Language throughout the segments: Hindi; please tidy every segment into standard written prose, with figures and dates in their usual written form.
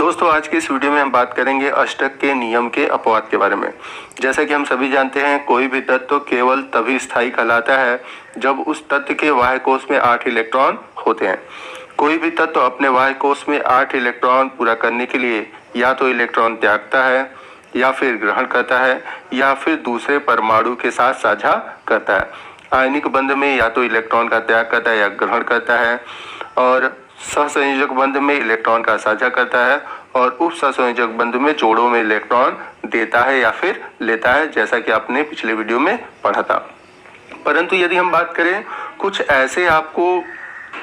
दोस्तों आज की इस वीडियो में हम बात करेंगे अष्टक के नियम के अपवाद के बारे में। जैसा कि हम सभी जानते हैं, कोई भी तत्व केवल तभी स्थायी कहलाता है जब उस तत्व के बाह्य कोश में 8 इलेक्ट्रॉन होते हैं। कोई भी तत्व अपने बाह्य कोश में 8 इलेक्ट्रॉन पूरा करने के लिए या तो इलेक्ट्रॉन त्यागता है या फिर ग्रहण करता है या फिर दूसरे परमाणु के साथ साझा करता है। आयनिक बंध में या तो इलेक्ट्रॉन का त्याग करता है या ग्रहण करता है, और सहसंयोजक बंध में इलेक्ट्रॉन का साझा करता है, और उप सहसंयोजक बंध में जोड़ों में इलेक्ट्रॉन देता है या फिर लेता है, जैसा कि आपने पिछले वीडियो में पढ़ा था। परंतु यदि हम बात करें, कुछ ऐसे आपको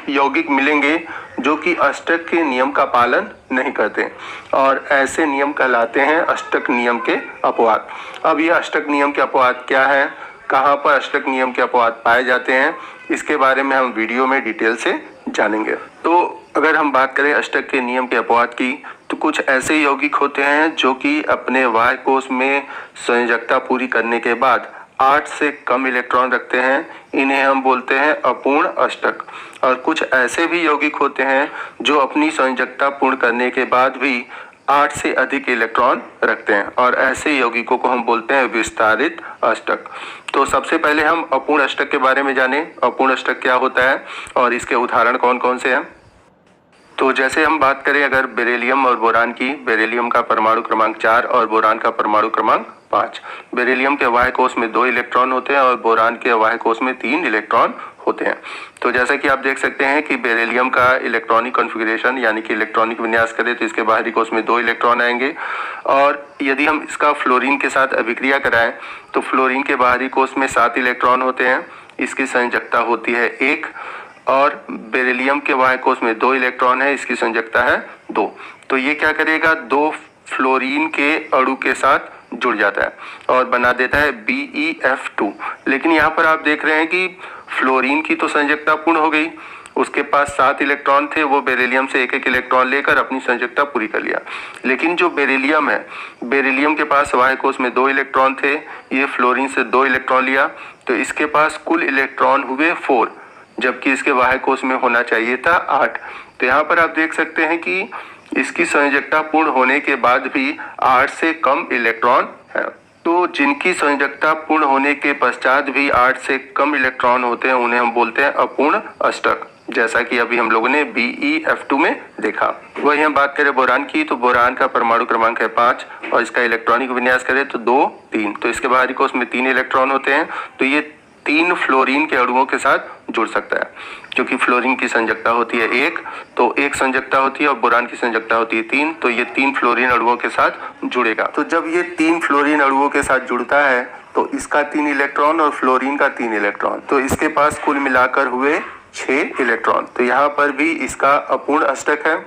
यौगिक मिलेंगे जो कि अष्टक के नियम का पालन नहीं करते, और ऐसे नियम कहलाते हैं अष्टक नियम के अपवाद। अब ये अष्टक नियम के अपवाद क्या है, कहाँ पर अष्टक नियम के अपवाद पाए जाते हैं, इसके बारे में हम वीडियो में डिटेल से जानेंगे। तो अगर हम बात करें अष्टक के नियम के अपवाद की, तो कुछ ऐसे यौगिक होते हैं जो कि अपने बाह्य कोश में संयोजकता पूरी करने के बाद 8 से कम इलेक्ट्रॉन रखते हैं। इन्हें हम बोलते हैं अपूर्ण अष्टक। और कुछ ऐसे भी यौगिक होते हैं जो अपनी संयोजकता पूर्ण करने के बाद भी 8 से अधिक इलेक्ट्रॉन रखते हैं, और ऐसे यौगिकों को हम बोलते हैं विस्तारित अष्टक। तो सबसे पहले हम अपूर्ण अष्टक के बारे में जानें। अपूर्ण अष्टक क्या होता है और इसके उदाहरण कौन कौन से हैं। तो जैसे हम बात करें अगर बेरिलियम और बोरान की, बेरिलियम का परमाणु क्रमांक 4 और बोरान का परमाणु क्रमांक 5। बेरिलियम के बाह्य कोश में 2 इलेक्ट्रॉन होते हैं और बोरान के बाह्य कोश में 3 इलेक्ट्रॉन होते हैं। तो जैसा कि आप देख सकते हैं कि बेरिलियम का इलेक्ट्रॉनिक कॉन्फ़िगरेशन यानी कि इलेक्ट्रॉनिक विन्यास करें तो इसके बाहरी कोश में 2 इलेक्ट्रॉन आएंगे, और यदि हम इसका फ्लोरीन के साथ अभिक्रिया कराएं तो फ्लोरीन के बाहरी कोश में 7 इलेक्ट्रॉन होते हैं। इसकी संयोजकता होती है 1, और बेरिलियम के बाह्य कोश में 2 इलेक्ट्रॉन है, इसकी संयोजकता है 2। तो ये क्या करेगा, 2 फ्लोरीन के अणु के साथ जुड़ जाता है और बना देता है BeF2। लेकिन यहाँ पर आप देख रहे हैं कि फ्लोरीन की तो संयोजकता पूर्ण हो गई, उसके पास 7 इलेक्ट्रॉन थे, वो बेरिलियम से एक इलेक्ट्रॉन लेकर अपनी संयोजकता पूरी कर लिया। लेकिन जो बेरिलियम है, बेरिलियम के पास बाह्य कोश में 2 इलेक्ट्रॉन थे, ये फ्लोरीन से 2 इलेक्ट्रॉन लिया, तो इसके पास कुल इलेक्ट्रॉन हुए 4, जबकि इसके बाह्य कोश में होना चाहिए था 8। तो यहाँ पर आप देख सकते हैं कि इसकी संयोजकता पूर्ण होने के बाद भी 8 से कम इलेक्ट्रॉन है। तो जिनकी संयोजकता पूर्ण होने के पश्चात भी 8 से कम इलेक्ट्रॉन होते हैं, उन्हें हम बोलते हैं अपूर्ण अष्टक, जैसा कि अभी हम लोगों ने BeF2 में देखा। वही हम बात करें बोरान की, तो बोरान का परमाणु क्रमांक है 5 और इसका इलेक्ट्रॉनिक विन्यास करें तो 2, 3। तो इसके बाहरी कोश में 3 इलेक्ट्रॉन होते हैं, तो ये 3 फ्लोरीन के अणुओं के साथ जुड़ सकता है। क्योंकि फ्लोरीन की संयोजकता होती है 1, तो 1 संयोजकता होती है, और बोरान की संयोजकता होती है 3, तो ये 3 फ्लोरीन अणुओं के साथ जुड़ेगा। तो जब ये 3 फ्लोरीन अणुओं के साथ जुड़ता है तो इसका 3 इलेक्ट्रॉन और फ्लोरीन का 3 इलेक्ट्रॉन, तो इसके पास कुल मिलाकर हुए 6 इलेक्ट्रॉन। तो यहाँ पर भी इसका अपूर्ण अष्टक है।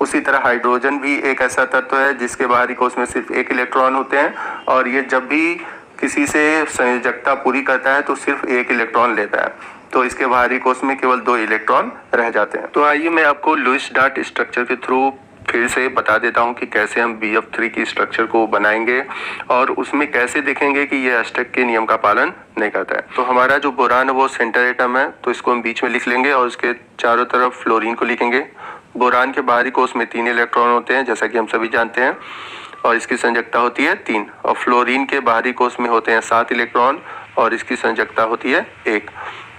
उसी तरह हाइड्रोजन भी एक ऐसा तत्व है जिसके बाहरी कोश में सिर्फ 1 इलेक्ट्रॉन होते हैं, और ये जब भी किसी से संयोजकता पूरी करता है तो सिर्फ 1 इलेक्ट्रॉन लेता है, तो इसके बाहरी कोश में केवल 2 इलेक्ट्रॉन रह जाते हैं। तो आइए मैं आपको लुईस डार्ट स्ट्रक्चर के थ्रू फिर से बता देता हूं कि कैसे हम BF3 की स्ट्रक्चर को बनाएंगे और उसमें कैसे देखेंगे कि ये अष्टक के नियम का पालन नहीं करता है। तो हमारा जो बोरान है वो सेंटर एटम है, तो इसको हम बीच में लिख लेंगे और उसके चारों तरफ फ्लोरीन को लिखेंगे। बोरान के बाहरी कोश में 3 इलेक्ट्रॉन होते हैं, जैसा कि हम सभी जानते हैं, और इसकी संयोजकता होती है 3। और फ्लोरीन के बाहरी कोश में होते हैं 7 इलेक्ट्रॉन और इसकी संयोजकता होती है 1।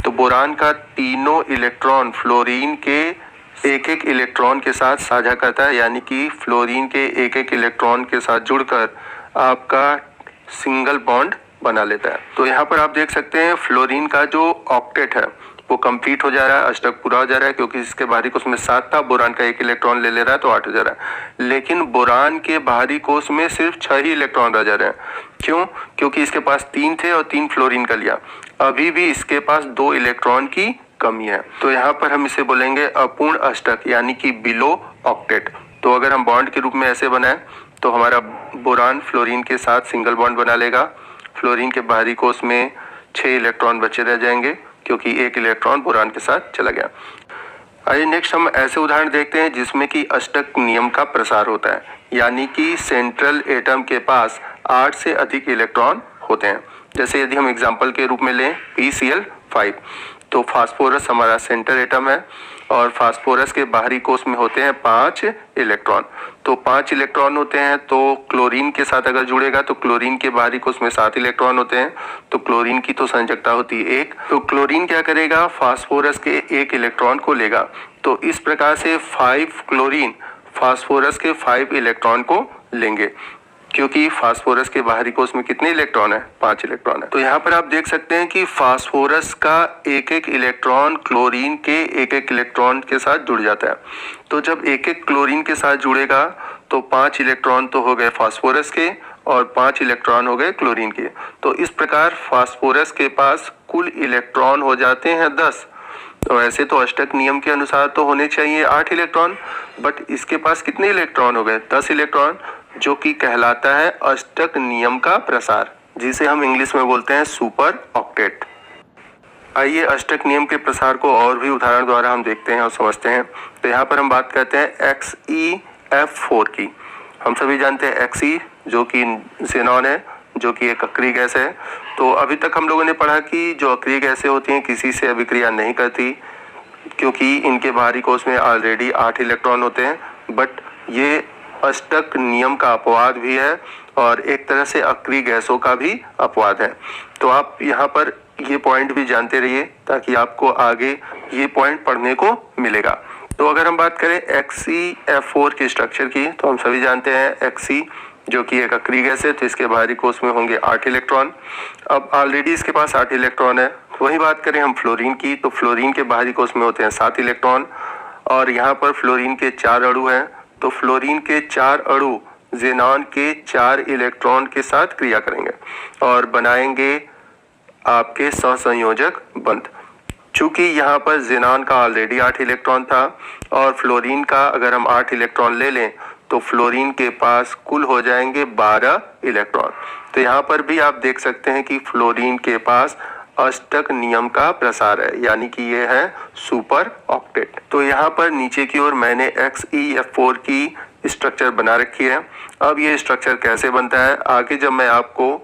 तो बोरान का तीनों इलेक्ट्रॉन फ्लोरीन के एक एक इलेक्ट्रॉन के साथ साझा करता है, यानी कि फ्लोरीन के एक एक इलेक्ट्रॉन के साथ जुड़कर आपका सिंगल बॉन्ड बना लेता है। तो यहाँ पर आप देख सकते हैं फ्लोरीन का जो ऑक्टेट है वो कंप्लीट हो जा रहा है, अष्टक पूरा हो जा रहा है, क्योंकि इसके बाहरी कोश में 7 था, बोरान का 1 इलेक्ट्रॉन ले रहा है तो 8 हो जा रहा है। लेकिन बोरान के बाहरी कोश में सिर्फ 6 ही इलेक्ट्रॉन रह जा रहे हैं। क्यों? क्योंकि इसके पास 3 थे और 3 फ्लोरीन का लिया, अभी भी इसके पास 2 इलेक्ट्रॉन की कमी है। तो यहाँ पर हम इसे बोलेंगे अपूर्ण अष्टक, यानी कि बिलो ऑक्टेट। तो अगर हम बॉन्ड के रूप में ऐसे बनाए तो हमारा बोरान फ्लोरीन के साथ सिंगल बॉन्ड बना लेगा। फ्लोरीन के बाहरी कोश में 6 इलेक्ट्रॉन बचे रह जाएंगे, क्योंकि 1 इलेक्ट्रॉन बोरान के साथ चला गया। आइए नेक्स्ट हम ऐसे उदाहरण देखते हैं जिसमें कि अष्टक नियम का प्रसार होता है, यानी कि सेंट्रल एटम के पास 8 से अधिक इलेक्ट्रॉन होते हैं। जैसे यदि हम एग्जाम्पल के रूप में लें PCl5, तो फास्फोरस हमारा सेंटर एटम है और फास्फोरस के बाहरी कोष में होते हैं 5 इलेक्ट्रॉन। तो 5 इलेक्ट्रॉन होते हैं, तो क्लोरीन के साथ अगर जुड़ेगा तो क्लोरीन के बाहरी कोष में 7 इलेक्ट्रॉन होते हैं, तो क्लोरीन की तो संयोजकता होती है 1। तो क्लोरीन क्या करेगा, फास्फोरस के 1 इलेक्ट्रॉन को लेगा। तो इस प्रकार से 5 क्लोरीन फास्फोरस के 5 इलेक्ट्रॉन को लेंगे, क्योंकि फास्फोरस के बाहरी कोष में कितने इलेक्ट्रॉन है, 5 इलेक्ट्रॉन है। तो यहाँ पर आप देख सकते हैं कि फास्फोरस का एक एक इलेक्ट्रॉन क्लोरीन के एक एक इलेक्ट्रॉन के साथ जुड़ जाता है। तो जब एक एक क्लोरीन के साथ जुड़ेगा तो 5 इलेक्ट्रॉन तो हो गए फास्फोरस के और 5 इलेक्ट्रॉन हो गए क्लोरीन के। तो इस प्रकार फास्फोरस के पास कुल इलेक्ट्रॉन हो जाते हैं 10। तो ऐसे तो अष्टक नियम के अनुसार तो होने चाहिए 8 इलेक्ट्रॉन, बट इसके पास कितने इलेक्ट्रॉन हो गए, 10 इलेक्ट्रॉन, जो कि कहलाता है अष्टक नियम का प्रसार, जिसे हम इंग्लिश में बोलते हैं सुपर ऑक्टेट। आइए अष्टक नियम के प्रसार को और भी उदाहरण द्वारा हम देखते हैं और समझते हैं। तो यहाँ पर हम बात करते हैं XeF4 की। हम सभी जानते हैं Xe जो कि ज़ेनॉन है, जो कि एक अक्रिय गैस है। तो अभी तक हम लोगों ने पढ़ा कि जो अक्रिय गैसें होती हैं किसी से अभिक्रिया नहीं करती, क्योंकि इनके बाहरी कोष में ऑलरेडी 8 इलेक्ट्रॉन होते हैं। बट ये अष्टक नियम का अपवाद भी है और एक तरह से अक्रिय गैसों का भी अपवाद है। तो आप यहाँ पर ये पॉइंट भी जानते रहिए ताकि आपको आगे ये पॉइंट पढ़ने को मिलेगा। तो अगर हम बात करें XeF4 की स्ट्रक्चर की, तो हम सभी जानते हैं Xe जो कि एक अक्रिय गैस है, तो इसके बाहरी कोष में होंगे 8 इलेक्ट्रॉन। अब ऑलरेडी इसके पास 8 इलेक्ट्रॉन है। वही बात करें हम फ्लोरीन की, तो फ्लोरीन के बाहरी कोष में होते हैं 7 इलेक्ट्रॉन और यहाँ पर फ्लोरीन के 4 अणु हैं। तो फ्लोरीन के 4 अणु ज़ेनॉन के 4 इलेक्ट्रॉन के साथ क्रिया करेंगे और बनाएंगे आपके सहसंयोजक बंध। चूंकि यहाँ पर ज़ेनॉन का ऑलरेडी 8 इलेक्ट्रॉन था और फ्लोरीन का अगर हम 8 इलेक्ट्रॉन ले लें तो फ्लोरीन के पास कुल हो जाएंगे 12 इलेक्ट्रॉन। तो यहाँ पर भी आप देख सकते हैं कि फ्लोरीन के पास अष्टक नियम का प्रसार है, यानी कि ये है सुपर ऑक्टेट। तो यहाँ पर नीचे की ओर मैंने XeF4 की स्ट्रक्चर बना रखी है। अब ये स्ट्रक्चर कैसे बनता है आगे जब मैं आपको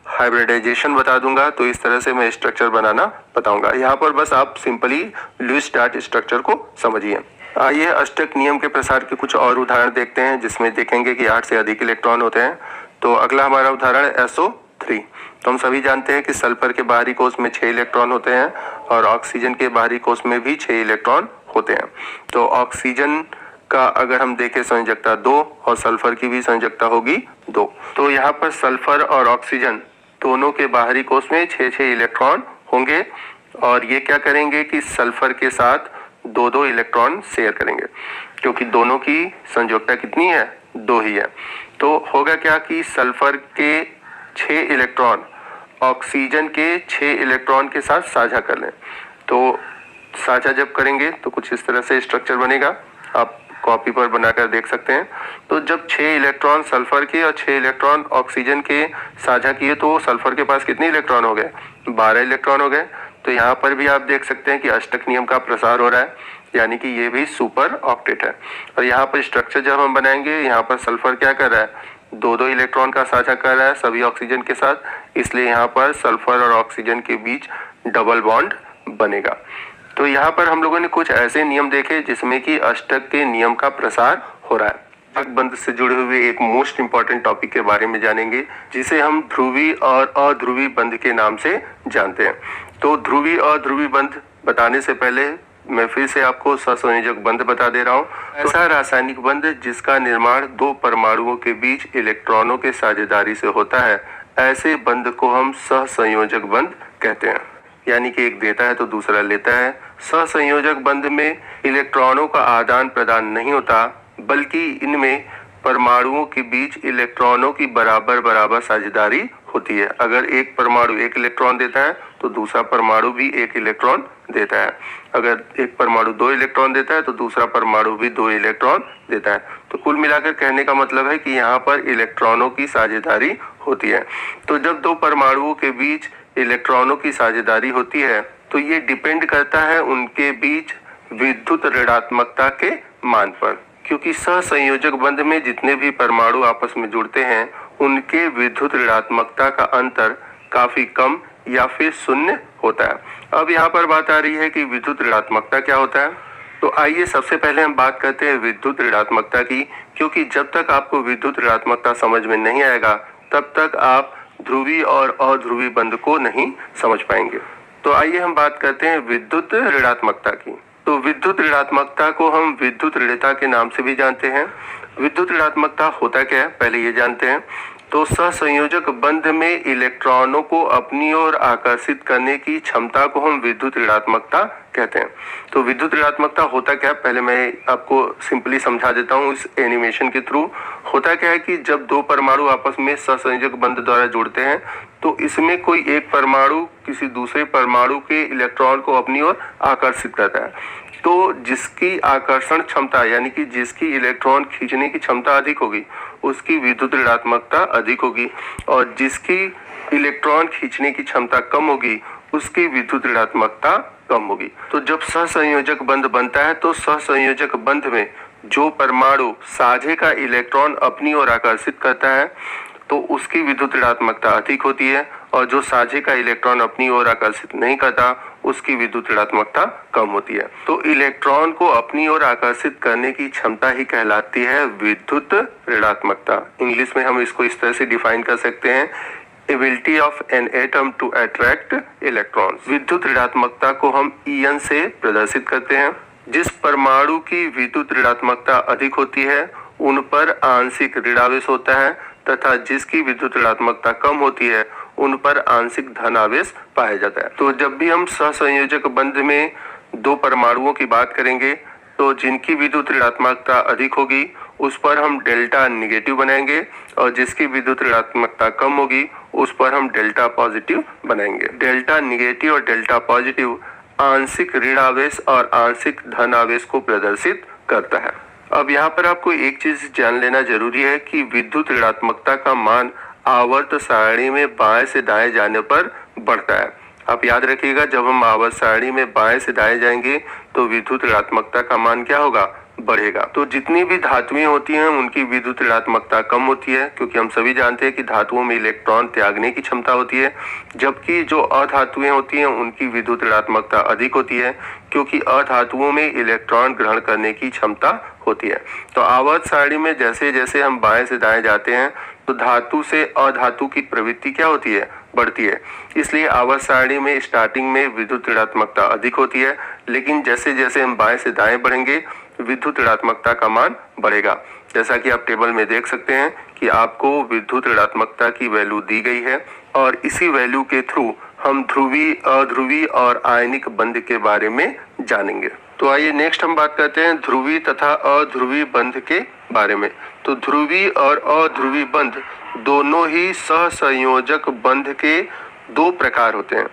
हाइब्रिडाइजेशन बता दूंगा तो इस तरह से मैं स्ट्रक्चर बनाना बताऊंगा। यहाँ पर बस आप सिंपली लुईस डार्ट स्ट्रक्चर को समझिए। आइए अष्टक नियम के प्रसार के कुछ और उदाहरण देखते हैं जिसमें देखेंगे कि 8 से अधिक इलेक्ट्रॉन होते हैं। तो अगला हमारा उदाहरण है SO3। तो हम सभी जानते हैं कि सल्फर के बाहरी कोष में 6 इलेक्ट्रॉन होते हैं और ऑक्सीजन के बाहरी कोष में भी 6 इलेक्ट्रॉन होते हैं। तो ऑक्सीजन का अगर हम देखें संयोजकता 2 और सल्फर की भी संयोजकता होगी 2। तो यहाँ पर सल्फर और ऑक्सीजन दोनों के बाहरी कोष में 6-6 इलेक्ट्रॉन होंगे और ये क्या करेंगे कि सल्फर के साथ 2-2 इलेक्ट्रॉन शेयर करेंगे, क्योंकि दोनों की संयोजकता कितनी है, 2 ही है। तो होगा क्या कि सल्फर के 6 इलेक्ट्रॉन ऑक्सीजन के 6 इलेक्ट्रॉन के साथ साझा कर लें। तो साझा जब करेंगे तो कुछ इस तरह से स्ट्रक्चर बनेगा, आप कॉपी पर बनाकर देख सकते हैं। तो जब 6 इलेक्ट्रॉन सल्फर के और 6 इलेक्ट्रॉन ऑक्सीजन के साझा किए तो सल्फर के पास कितने इलेक्ट्रॉन हो गए, 12 इलेक्ट्रॉन हो गए। तो यहाँ पर भी आप देख सकते हैं कि अष्टक नियम का प्रसार हो रहा है, यानी कि ये भी सुपर ऑक्टेट है। और यहाँ पर स्ट्रक्चर जब हम बनाएंगे, यहाँ पर सल्फर क्या कर रहा है, 2-2 इलेक्ट्रॉन का साझा कर रहा है सभी ऑक्सीजन के साथ, इसलिए यहाँ पर सल्फर और ऑक्सीजन के बीच डबल बॉन्ड बनेगा। तो यहाँ पर हम लोगों ने कुछ ऐसे नियम देखे जिसमें कि अष्टक के नियम का प्रसार हो रहा है। अष्टक बंध से जुड़े हुए एक मोस्ट इंपॉर्टेंट टॉपिक के बारे में जानेंगे जिसे हम ध्रुवी और अध्रुवी बंध के नाम से जानते हैं। तो ध्रुवी और अध्रुवी बंध बताने से पहले मैं फिर से आपको सहसंयोजक बंध बता दे रहा हूँ। ऐसा रासायनिक बंध जिसका निर्माण 2 परमाणुओं के बीच इलेक्ट्रॉनों के साझेदारी से होता है, ऐसे बंध को हम सहसंयोजक बंध कहते हैं। यानी कि एक देता है तो दूसरा लेता है। सहसंयोजक बंध में इलेक्ट्रॉनों का आदान प्रदान नहीं होता, बल्कि इनमें परमाणुओं के बीच इलेक्ट्रॉनों की बराबर बराबर साझेदारी होती है। अगर एक परमाणु 1 इलेक्ट्रॉन देता है तो दूसरा परमाणु भी 1 इलेक्ट्रॉन देता है। अगर एक परमाणु 2 इलेक्ट्रॉन देता है तो दूसरा परमाणु भी 2 इलेक्ट्रॉन देता है। तो कुल मिलाकर कहने का मतलब है कि यहाँ पर इलेक्ट्रॉनों की साझेदारी होती है। तो जब 2 परमाणुओं के बीच इलेक्ट्रॉनों की साझेदारी होती है तो ये डिपेंड करता है उनके बीच विद्युत ऋणात्मकता के मान पर, क्योंकि सहसंयोजक बंध में जितने भी परमाणु आपस में जुड़ते हैं उनके विद्युत ऋणात्मकता का अंतर काफी कम या फिर शून्य होता है। अब यहाँ पर बात आ रही है कि विद्युत ऋणात्मकता क्या होता है। तो आइए सबसे पहले हम बात करते हैं विद्युत ऋणात्मकता की, क्योंकि जब तक आपको विद्युत ऋणात्मकता समझ में नहीं आएगा तब तक आप ध्रुवीय और अध्रुवीय बंध को नहीं समझ पाएंगे। तो आइए हम बात करते हैं विद्युत ऋणात्मकता की। तो विद्युत ऋणात्मकता को हम विद्युत ऋणता के नाम से भी जानते हैं। विद्युत ऋणात्मकता होता क्या है पहले ये जानते हैं। तो सहसंयोजक बंध में इलेक्ट्रॉनों को अपनी ओर आकर्षित करने की क्षमता को हम विद्युत ऋणात्मकता कहते हैं। तो विद्युत ऋणात्मकता होता क्या है पहले मैं आपको सिंपली समझा देता हूँ इस एनिमेशन के थ्रू। होता क्या है कि जब दो परमाणु आपस में सहसंयोजक बंध द्वारा जुड़ते हैं तो इसमें कोई एक परमाणु किसी दूसरे परमाणु के इलेक्ट्रॉन को अपनी ओर आकर्षित करता है। तो जिसकी आकर्षण क्षमता यानी कि जिसकी इलेक्ट्रॉन खींचने की क्षमता अधिक होगी उसकी विद्युत ऋणात्मकता अधिक होगी, और जिसकी इलेक्ट्रॉन खींचने की क्षमता कम होगी उसकी विद्युत ऋणात्मकता कम होगी। तो जब सहसंयोजक बंध बनता है तो सहसंयोजक बंध में जो परमाणु साझे का इलेक्ट्रॉन अपनी ओर आकर्षित करता है तो उसकी विद्युत ऋणात्मकता अधिक होती है, और जो साझे का इलेक्ट्रॉन अपनी ओर आकर्षित नहीं करता उसकी विद्युत ऋणात्मकता कम होती है। तो इलेक्ट्रॉन को अपनी ओर आकर्षित करने की क्षमता ही कहलाती है विद्युत ऋणात्मकता। इंग्लिश में हम इसको इस तरह से डिफाइन कर सकते हैं, ability of an atom to attract electrons. विद्युत ऋणात्मकता को हम En से प्रदर्शित करते हैं। जिस परमाणु की विद्युत ऋणात्मकता अधिक होती है उन पर आंशिक ऋणावेश होता है, तथा जिसकी विद्युत ऋणात्मकता कम होती है उन पर आंशिक धन आवेश पाया जाता है। तो जब भी हम सहसंयोजक बंध में दो परमाणुओं की बात करेंगे तो जिनकी विद्युत ऋणात्मकता अधिक होगी उस पर हम डेल्टा निगेटिव बनाएंगे, और जिसकी विद्युत ऋणात्मकता कम होगी उस पर हम डेल्टा पॉजिटिव बनाएंगे। डेल्टा निगेटिव और डेल्टा पॉजिटिव आंशिक ऋण आवेश और आंशिक धन आवेश को प्रदर्शित करता है। अब यहाँ पर आपको एक चीज जान लेना जरूरी है कि विद्युत ऋणात्मकता का मान आवर्त सारणी में बाएं से दाएं जाने पर बढ़ता है। आप याद रखिएगा, जब हम आवर्त सारणी में बाएं से दाएं जाएंगे तो विद्युत ऋणात्मकता का मान क्या होगा, बढ़ेगा। तो जितनी भी धातुएं होती हैं उनकी विद्युत ऋणात्मकता कम होती है, क्योंकि हम सभी जानते हैं कि धातुओं में इलेक्ट्रॉन त्यागने की क्षमता होती है, जबकि जो अधातुएं होती हैं उनकी विद्युत ऋणात्मकता अधिक होती है, क्योंकि अधातुओं में इलेक्ट्रॉन ग्रहण करने की क्षमता होती है। तो आवर्त सारणी में जैसे जैसे हम बाएं से दाएं जाते हैं तो धातु से अधातु की प्रवृत्ति क्या होती है, बढ़ती है। इसलिए आवर्त सारणी में स्टार्टिंग में विद्युत ऋणात्मकता अधिक होती है, लेकिन जैसे जैसे हम बाएं से दाएं बढ़ेंगे विद्युत ऋणात्मकता का मान बढ़ेगा। जैसा कि आप टेबल में देख सकते हैं कि आपको विद्युत ऋणात्मकता की वैल्यू दी गई है, और इसी वैल्यू के थ्रू हम ध्रुवीय, अध्रुवीय और आयनिक बंध के बारे में जानेंगे। तो आइए नेक्स्ट हम बात करते हैं ध्रुवीय तथा अध्रुवीय बंध के बारे में। तो ध्रुवीय और अध्रुवीय बंध दोनों ही सहसंयोजक बंध के दो प्रकार होते हैं।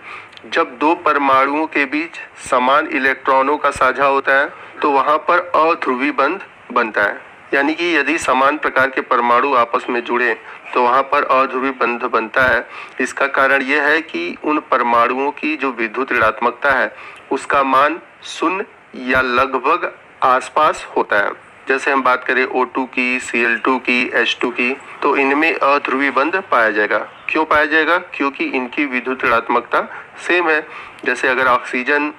जब दो परमाणुओं के बीच समान इलेक्ट्रॉनों का साझा होता है तो वहां पर अध्रुवीय बंध बनता है, यानी कि यदि समान प्रकार के परमाणु आपस में जुड़े तो वहां पर अध्रुवीय बंध बनता है। इसका कारण यह है कि उन परमाणुओं की जो विद्युत ऋणात्मकता है उसका मान शून्य या लगभग आसपास होता है। जैसे हम बात करें O2 की, Cl2 की, H2 की, तो इनमें अध्रुवीय बंध पाया जाएगा। क्यों पाया जाएगा? क्योंकि इनकी विद्युत ऋणात्मकता सेम है। जैसे अगर ऑक्सीजन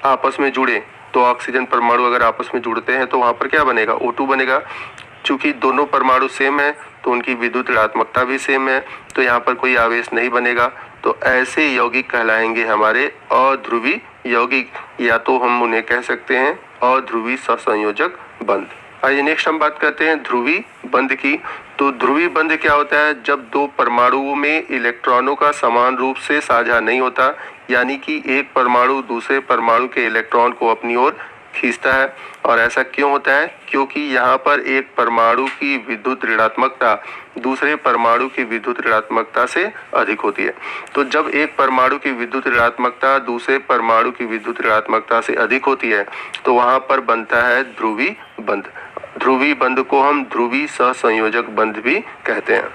आपस में जुड़े तो ऑक्सीजन परमाणु अगर आपस में जुड़ते हैं तो वहां पर क्या बनेगा, O2 बनेगा। चूंकि दोनों परमाणु सेम है तो उनकी विद्युत ऋणात्मकता भी सेम है, तो यहाँ पर कोई आवेश नहीं बनेगा। तो ऐसे यौगिक कहलाएंगे हमारे अध्रुवीय यौगिक, या तो हम उन्हें कह सकते हैं अध्रुवीय सहसंयोजक बंध। आइए नेक्स्ट हम बात करते हैं ध्रुवीय बंध की। तो ध्रुवीय बंध क्या होता है? जब दो परमाणुओं में इलेक्ट्रॉनों का समान रूप से साझा नहीं होता, यानी कि एक परमाणु दूसरे परमाणु के इलेक्ट्रॉन को अपनी ओर खींचता है। और ऐसा क्यों होता है? क्योंकि यहाँ पर एक परमाणु की विद्युत ऋणात्मकता दूसरे परमाणु की विद्युत ऋणात्मकता से अधिक होती है। तो जब एक परमाणु की विद्युत ऋणात्मकता दूसरे परमाणु की विद्युत ऋणात्मकता से अधिक होती है तो वहां पर बनता है ध्रुवीय बंध। ध्रुवीय बंध को हम ध्रुवीय सहसंयोजक बंध भी कहते हैं।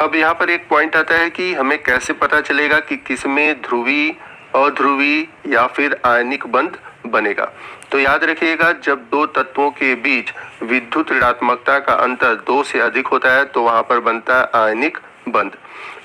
अब यहाँ पर एक पॉइंट आता है कि हमें कैसे पता चलेगा कि किसमें ध्रुवीय, अध्रुवीय या फिर आयनिक बंध बनेगा। तो याद रखिएगा, जब दो तत्वों के बीच विद्युत ऋणात्मकता का अंतर 2 से अधिक होता है तो वहां पर बनता है आयनिक बंद।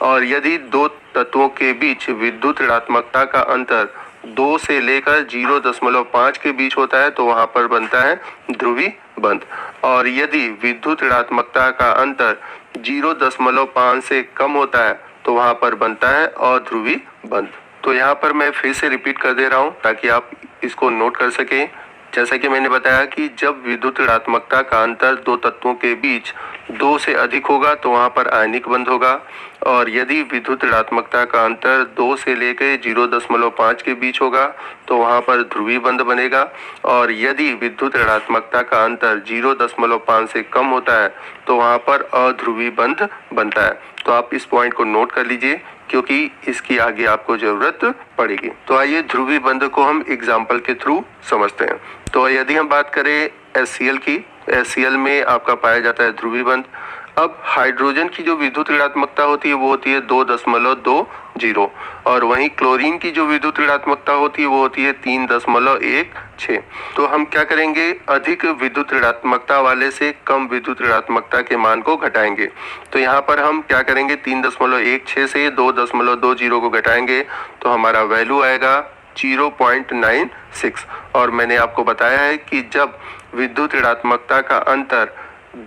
और यदि दो तत्वों के बीच विद्युत ऋणात्मकता का अंतर 2 से लेकर 0.5 के बीच होता है तो वहां पर बनता है ध्रुवी बंद। और यदि विद्युत ऋणात्मकता का अंतर 0.5 से कम होता है तो वहां पर बनता है अध्रुवी बंद। तो यहाँ पर मैं फिर से रिपीट कर दे रहा हूँ ताकि आप इसको नोट कर सकें। जैसा कि मैंने बताया कि जब विद्युत ऋणात्मकता का अंतर दो तत्वों के बीच 2 से अधिक होगा तो वहां पर आयनिक बंध होगा। और यदि विद्युत ऋणात्मकता का अंतर 2 से लेकर 0.5 के बीच होगा तो वहां पर ध्रुवी बंध बनेगा। और यदि विद्युत ऋणात्मकता का अंतर 0.5 से कम होता है तो वहां पर अध्रुवी बंध बनता है। तो आप इस पॉइंट को नोट कर लीजिए क्योंकि इसकी आगे आपको जरूरत पड़ेगी। तो आइए ध्रुवी बंध को हम एग्जाम्पल के थ्रू समझते हैं। तो यदि हम बात करें HCl की, HCl में आपका पाया जाता है ध्रुवी बंध। अब हाइड्रोजन की जो विद्युत ऋणात्मकता होती है वो होती है 2.20 और वहीं क्लोरीन की जो विद्युत ऋणात्मकता होती है वो होती है 3.16। तो हम क्या करेंगे, अधिक विद्युत ऋणात्मकता वाले से कम विद्युत ऋणात्मकता के मान को घटाएंगे। तो यहाँ पर हम क्या करेंगे, 3.16 से 2.20 को घटाएंगे तो हमारा वैल्यू आएगा 0.96। और मैंने आपको बताया है कि जब विद्युत ऋणात्मकता का अंतर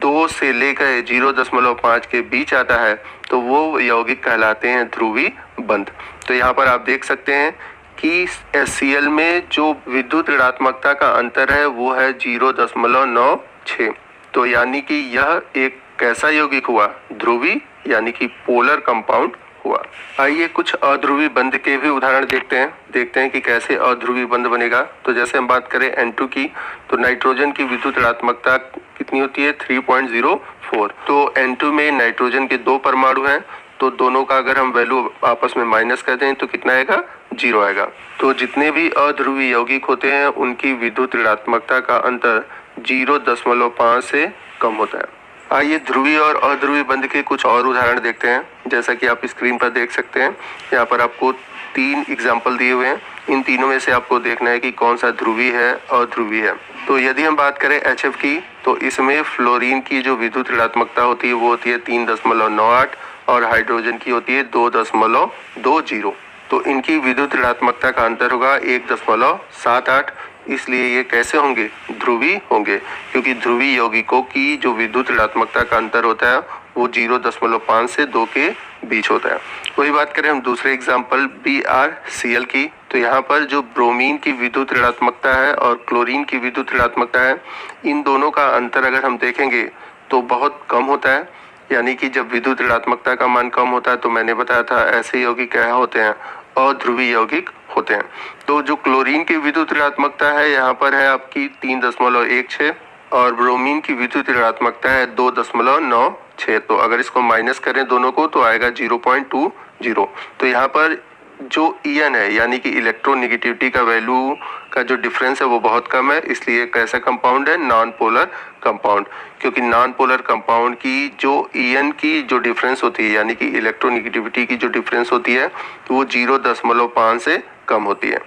2 से लेकर 0.5 के बीच आता है तो वो यौगिक कहलाते हैं ध्रुवी बंध। तो यहाँ पर आप देख सकते हैं कि HCl में जो विद्युत ऋणात्मकता का अंतर है वो है 0.96। तो यानी कि यह एक कैसा यौगिक हुआ, ध्रुवी यानी कि पोलर कंपाउंड हुआ। आइए कुछ अध्रुवी बंध के भी उदाहरण देखते हैं कि कैसे अध्रुवी बंध बनेगा। तो जैसे हम बात करें N2 की, तो नाइट्रोजन की विद्युत ऋणात्मकता कितनी होती है, 3.04। तो N2 में नाइट्रोजन के 2 परमाणु हैं तो दोनों का अगर हम वैल्यू आपस में माइनस कर दें तो कितना आएगा, 0 आएगा। तो जितने भी अध्रुवी यौगिक होते हैं उनकी विद्युत ऋणात्मकता का अंतर 0.5 से कम होता है। आइए ध्रुवी और अध्रुवी बंध के कुछ और उदाहरण देखते हैं। जैसा कि आप स्क्रीन पर देख सकते हैं, यहाँ पर आपको 3 एग्जाम्पल दिए हुए हैं। इन तीनों में से आपको देखना है कि कौन सा ध्रुवी है अध्रुवी है। तो यदि हम बात करें HF की, तो इसमें फ्लोरीन की जो विद्युत ऋणात्मकता होती है वो होती है 3.98 और हाइड्रोजन की होती है 2.20। तो इनकी विद्युत ऋणात्मकता का अंतर होगा 1.78। इसलिए ये कैसे होंगे, ध्रुवी होंगे, क्योंकि ध्रुवी यौगिकों की जो विद्युत ऋणात्मकता का अंतर होता है वो 0.5 से 2 के बीच होता है। वही बात करें हम दूसरे एग्जाम्पल BrCl की, तो यहाँ पर जो ब्रोमीन की विद्युत ऋणात्मकता है और क्लोरीन की विद्युत ऋणात्मकता है, इन दोनों का अंतर अगर हम देखेंगे तो बहुत कम होता है। यानी कि जब विद्युत ऋणात्मकता का मान कम होता है तो मैंने बताया था ऐसे यौगिक क्या होते हैं, अध्रुवी यौगिक होते हैं। तो जो क्लोरीन की विद्युत ऋणात्मकता है यहाँ पर है आपकी 3.16 और ब्रोमीन की विद्युत ऋणात्मकता है 2.96। तो अगर इसको माइनस करें दोनों को तो आएगा 0.20। तो यहाँ पर जो EN है यानी कि इलेक्ट्रोनेगेटिविटी का वैल्यू का जो डिफरेंस है वो बहुत कम है, इसलिए कैसा कंपाउंड है, नॉन पोलर कंपाउंड। क्योंकि नॉन पोलर कंपाउंड की जो EN की जो डिफरेंस होती है यानी कि इलेक्ट्रोनेगेटिविटी की जो डिफरेंस होती है तो वो 0.5 से कम होती है।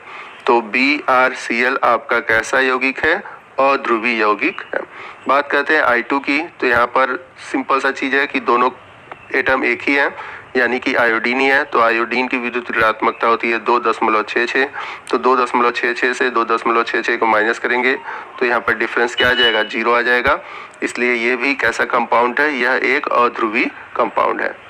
तो BrCl आपका कैसा यौगिक है, अध्रुवी यौगिक है। बात करते हैं I2 की, तो यहाँ पर सिंपल सा चीज है कि दोनों एटम एक ही है यानी कि आयोडीन ही है। तो आयोडीन की विद्युत ऋणात्मकता होती है 2.66। तो 2.66 से 2.66 को माइनस करेंगे तो यहाँ पर डिफरेंस क्या आ जाएगा, 0 आ जाएगा। इसलिए ये भी कैसा कंपाउंड है, यह एक अध्रुवी कंपाउंड है।